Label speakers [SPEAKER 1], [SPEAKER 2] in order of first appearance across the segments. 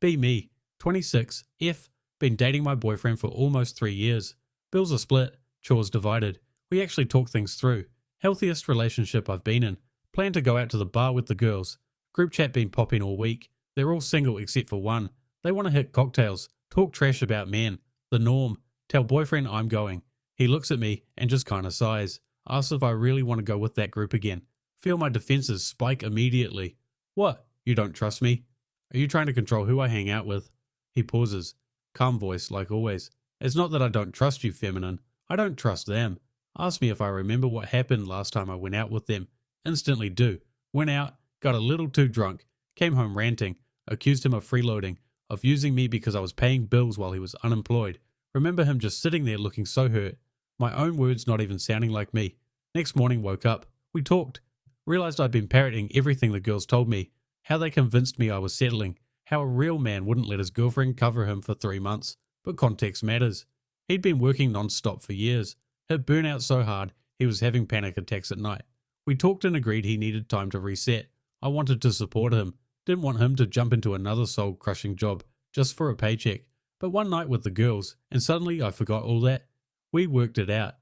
[SPEAKER 1] Be me, 26, F, been dating my boyfriend for almost 3 years. Bills are split, chores divided. We actually talk things through. Healthiest relationship I've been in. Plan to go out to the bar with the girls. Group chat been popping all week. They're all single except for one. They want to hit cocktails, talk trash about men. The norm. Tell boyfriend I'm going. He looks at me and just kinda sighs. Asks if I really want to go with that group again. Feel my defenses spike immediately. What? You don't trust me? Are you trying to control who I hang out with? He pauses. Calm voice, like always. It's not that I don't trust you, Femanon. I don't trust them. Ask me if I remember what happened last time I went out with them. Instantly do. Went out, got a little too drunk, came home ranting, accused him of freeloading, of using me because I was paying bills while he was unemployed. Remember him just sitting there looking so hurt. My own words not even sounding like me. Next morning woke up. We talked. Realized I'd been parroting everything the girls told me. How they convinced me I was settling. How a real man wouldn't let his girlfriend cover him for 3 months. But context matters. He'd been working non-stop for years. Hit burnout so hard he was having panic attacks at night. We talked and agreed he needed time to reset. I wanted to support him. Didn't want him to jump into another soul-crushing job just for a paycheck. But one night with the girls, and suddenly I forgot all that. We worked it out.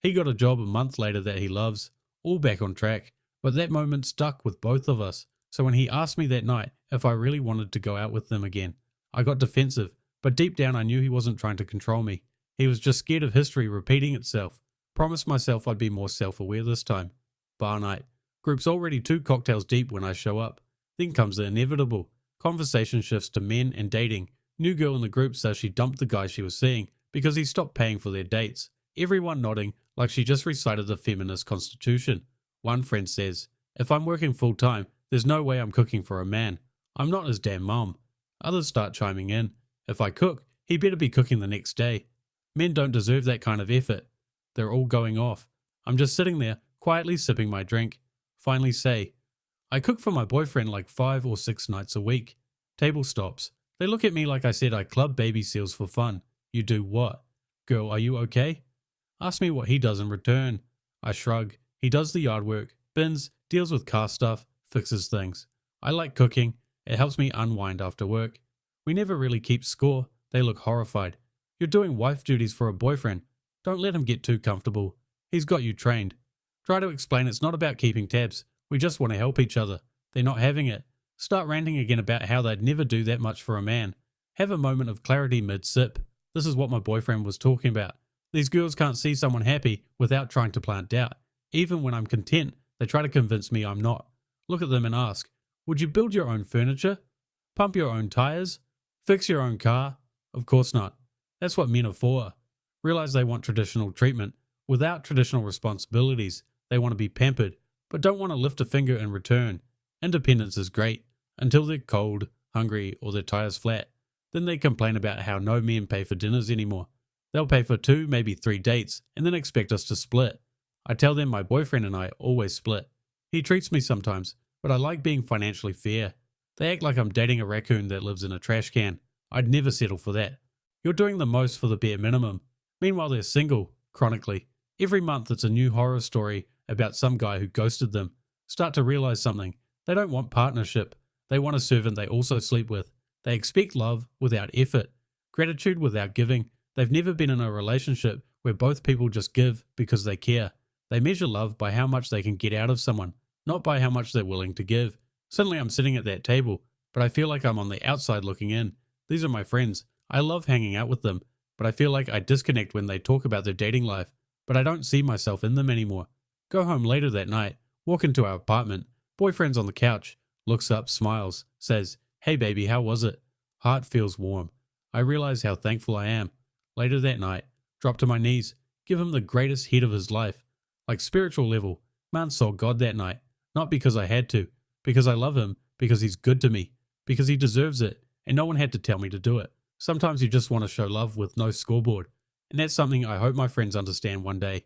[SPEAKER 1] He got a job a month later that he loves. All back on track. But that moment stuck with both of us. So when he asked me that night if I really wanted to go out with them again, I got defensive. But deep down I knew he wasn't trying to control me. He was just scared of history repeating itself. Promised myself I'd be more self-aware this time. Bar night. Group's already 2 cocktails deep when I show up. Then comes the inevitable. Conversation shifts to men and dating. New girl in the group says she dumped the guy she was seeing because he stopped paying for their dates. Everyone nodding like she just recited the feminist constitution. One friend says, if I'm working full-time, there's no way I'm cooking for a man. I'm not his damn mom. Others start chiming in. If I cook, he better be cooking the next day. Men don't deserve that kind of effort. They're all going off. I'm just sitting there, quietly sipping my drink. Finally say, I cook for my boyfriend like 5 or 6 nights a week. Table stops. They look at me like I said I club baby seals for fun. You do what? Girl, are you okay? Ask me what he does in return. I shrug. He does the yard work, bins, deals with car stuff, fixes things. I like cooking. It helps me unwind after work. We never really keep score. They look horrified. You're doing wife duties for a boyfriend. Don't let him get too comfortable. He's got you trained. Try to explain it's not about keeping tabs. We just want to help each other. They're not having it. Start ranting again about how they'd never do that much for a man. Have a moment of clarity mid-sip. This is what my boyfriend was talking about. These girls can't see someone happy without trying to plant doubt. Even when I'm content, they try to convince me I'm not. Look at them and ask, would you build your own furniture? Pump your own tires? Fix your own car? Of course not. That's what men are for. Realize they want traditional treatment. Without traditional responsibilities, they want to be pampered, but don't want to lift a finger in return. Independence is great, until they're cold, hungry, or their tires flat. Then they complain about how no men pay for dinners anymore. They'll pay for 2, maybe 3 dates, and then expect us to split. I tell them my boyfriend and I always split. He treats me sometimes, but I like being financially fair. They act like I'm dating a raccoon that lives in a trash can. I'd never settle for that. You're doing the most for the bare minimum. Meanwhile, they're single, chronically. Every month it's a new horror story about some guy who ghosted them. Start to realize something. They don't want partnership. They want a servant they also sleep with. They expect love without effort, gratitude without giving. They've never been in a relationship where both people just give because they care. They measure love by how much they can get out of someone, not by how much they're willing to give. Suddenly I'm sitting at that table, but I feel like I'm on the outside looking in. These are my friends. I love hanging out with them, but I feel like I disconnect when they talk about their dating life, but I don't see myself in them anymore. Go home later that night, walk into our apartment. Boyfriend's on the couch, looks up, smiles, says, hey baby, how was it? Heart feels warm. I realize how thankful I am. Later that night, drop to my knees, give him the greatest hit of his life. Like spiritual level, man saw God that night. Not because I had to, because I love him, because he's good to me, because he deserves it, and no one had to tell me to do it. Sometimes you just want to show love with no scoreboard, and that's something I hope my friends understand one day.